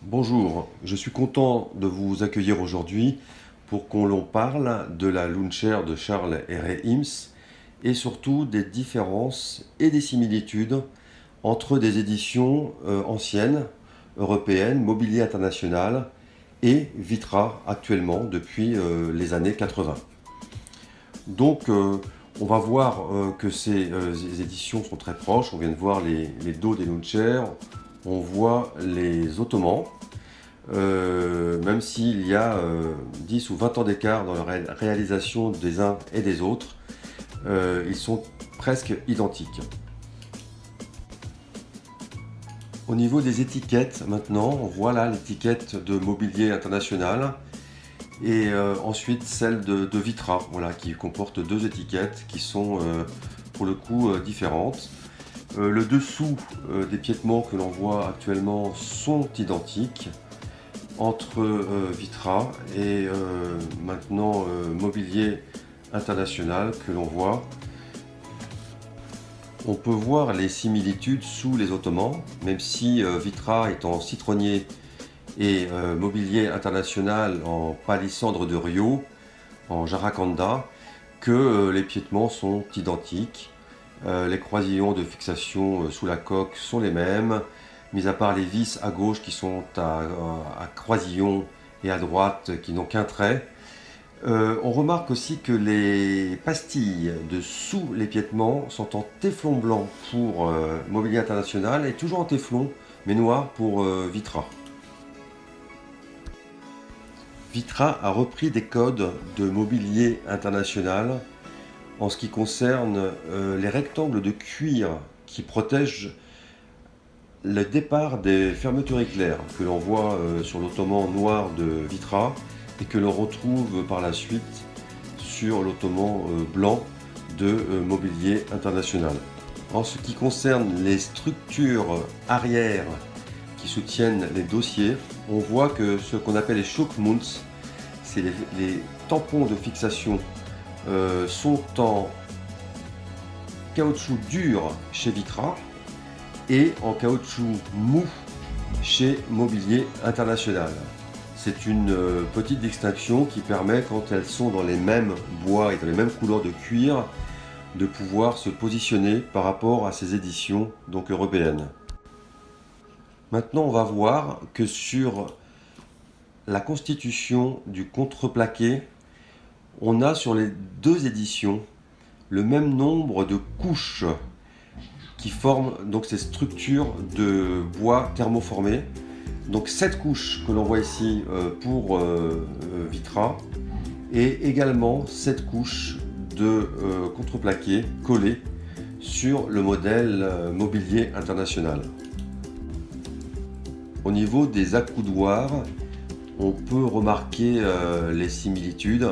Bonjour, je suis content de vous accueillir aujourd'hui pour qu'on l'on parle de la Louncher de Charles et Ray Eames et surtout des différences et des similitudes entre des éditions anciennes, européennes, Mobilier International et Vitra actuellement depuis les années 80. Donc on va voir que ces éditions sont très proches. On vient de voir les dos des Louncher, on voit les Ottomans. Même s'il y a 10 ou 20 ans d'écart dans la réalisation des uns et des autres, ils sont presque identiques. Au niveau des étiquettes, maintenant, on voit là l'étiquette de Mobilier International et ensuite celle de Vitra, voilà, qui comporte deux étiquettes qui sont pour le coup différentes. Le dessous des piétements que l'on voit actuellement sont identiques entre Vitra et maintenant Mobilier International que l'on voit. On peut voir les similitudes sous les Ottomans, même si Vitra est en citronnier et Mobilier International en palissandre de Rio, en Jarakanda, que les piétements sont identiques. Les croisillons de fixation sous la coque sont les mêmes, mis à part les vis à gauche qui sont à croisillon et à droite qui n'ont qu'un trait. On remarque aussi que les pastilles de sous l'épiétement sont en téflon blanc pour Mobilier International et toujours en téflon mais noir pour Vitra. Vitra a repris des codes de Mobilier International en ce qui concerne les rectangles de cuir qui protègent le départ des fermetures éclairs que l'on voit sur l'ottoman noir de Vitra et que l'on retrouve par la suite sur l'ottoman blanc de Mobilier International. En ce qui concerne les structures arrière qui soutiennent les dossiers, on voit que ce qu'on appelle les choke mounts, c'est les tampons de fixation sont en caoutchouc dur chez Vitra et en caoutchouc mou chez Mobilier International. C'est une petite distinction qui permet, quand elles sont dans les mêmes bois et dans les mêmes couleurs de cuir, de pouvoir se positionner par rapport à ces éditions donc européennes. Maintenant, on va voir que sur la constitution du contreplaqué, on a sur les deux éditions le même nombre de couches qui forment donc ces structures de bois thermoformé. Donc 7 couches que l'on voit ici pour Vitra et également 7 couches de contreplaqué collées sur le modèle Mobilier International. Au niveau des accoudoirs, on peut remarquer les similitudes,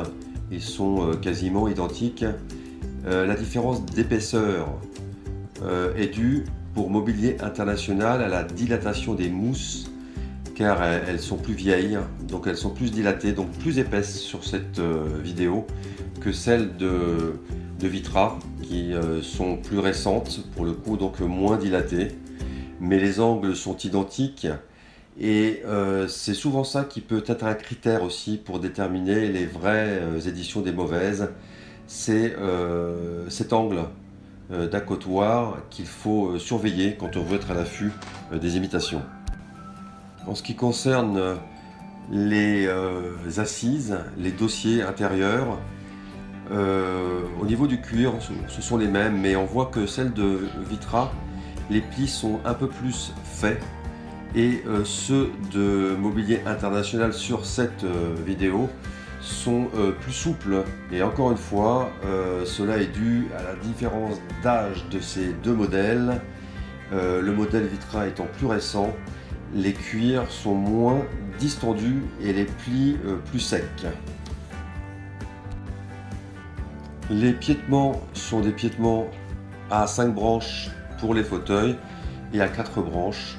ils sont quasiment identiques. La différence d'épaisseur est due pour Mobilier International à la dilatation des mousses car elles sont plus vieilles, donc elles sont plus dilatées, donc plus épaisses sur cette vidéo que celles de Vitra qui sont plus récentes pour le coup, donc moins dilatées, mais les angles sont identiques et c'est souvent ça qui peut être un critère aussi pour déterminer les vraies éditions des mauvaises, c'est cet angle d'accotoir qu'il faut surveiller quand on veut être à l'affût des imitations. En ce qui concerne les assises, les dossiers intérieurs, au niveau du cuir, ce sont les mêmes, mais on voit que celles de Vitra, les plis sont un peu plus faits et ceux de Mobilier International sur cette vidéo sont plus souples. Et encore une fois, cela est dû à la différence d'âge de ces deux modèles. Le modèle Vitra étant plus récent, les cuirs sont moins distendus et les plis plus secs. Les piétements sont des piétements à 5 branches pour les fauteuils et à 4 branches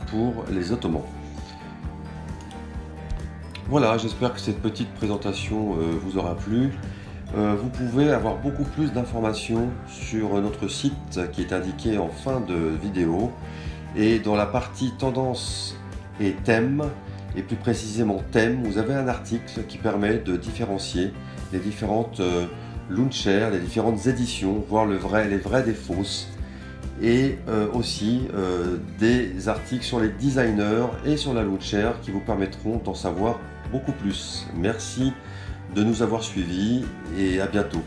pour les ottomans. Voilà, j'espère que cette petite présentation vous aura plu. Vous pouvez avoir beaucoup plus d'informations sur notre site qui est indiqué en fin de vidéo. Et dans la partie tendance et thème, et plus précisément thème, vous avez un article qui permet de différencier les différentes launchers, les différentes éditions, voir les vrais des fausses, et aussi des articles sur les designers et sur la launcher qui vous permettront d'en savoir beaucoup plus. Merci de nous avoir suivis et à bientôt.